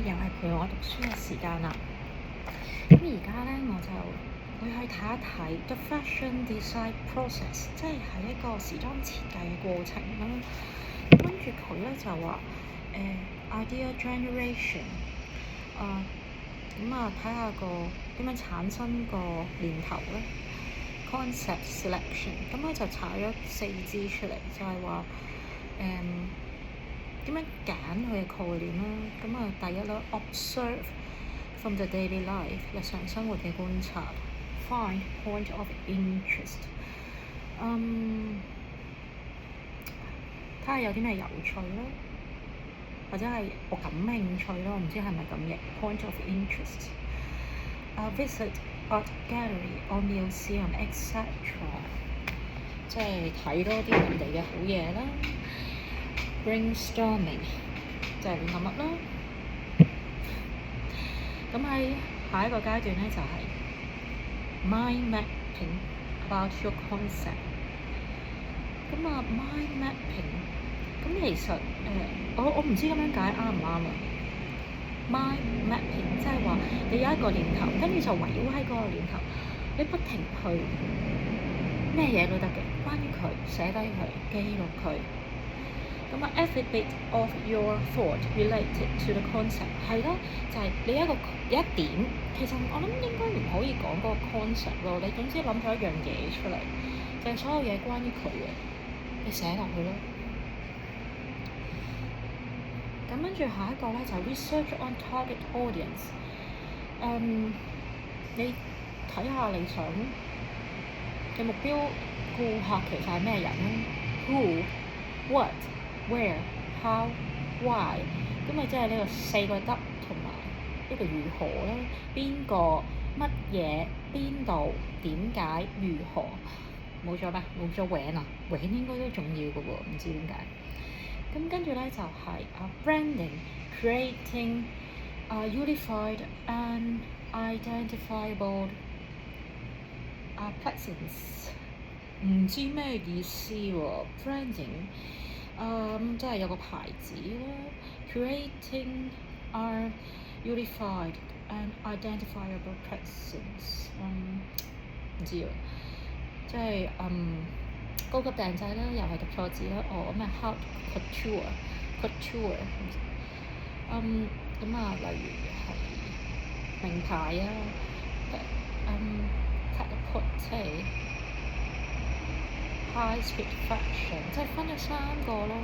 又係陪我讀書嘅時間啦。咁而家咧我就會去睇一睇 The Fashion Design Process，即係一個時裝設計嘅過程啦。跟住佢咧就話idea generation，睇下個點樣產生個念頭咧。Concept selection，咁佢就查咗4支出嚟，就係話點樣揀佢嘅概念啦。第一啦 ，observe from the daily life， 日常生活嘅觀察 ，find point of interest， 睇下有啲咩有趣啦，或者係我感興趣咯，我唔知係咪咁譯 point of interest。visit art gallery or museum etc， 即係睇多啲人哋嘅好嘢啦。brainstorming 就係亂諗乜啦。咁喺下一個階段咧就係 mind mapping about your concept。mind mapping 咁其實我唔知咁樣解啱唔啱啊。mind mapping 即係話你有一個念頭，跟住就圍繞喺嗰個念頭，你不停去咩嘢都得嘅，關於佢寫低佢，記錄佢。every bit of your thought related to the concept 係咯，就係你有一點，其實我諗應該唔可以講嗰個 concept 咯。你總之諗到一樣嘢出嚟，就係所有嘢關於佢嘅，你寫落去咯。咁跟住下一個咧就係 research on target audience。你睇下你想嘅目標顧客其實係咩人咧 ？Who、What、Where、How、Why。咁即係呢個4個得同埋呢個如何咧？邊個、乜嘢、邊度、點解、如何？冇咗咩？冇咗 when 啊 ？when 應該都重要嘅喎，唔知點解。咁跟住咧就係branding creating unified and identifiable presence， 唔知咩意思喎 branding， 即係有個牌子啦。creating unified and identifiable presence， 唔知喎，即係高級訂製啦，又係讀錯字啦。咩 haute couture，例如係名牌啊，catapult 即係 high speed fashion，即係分咗3個咯。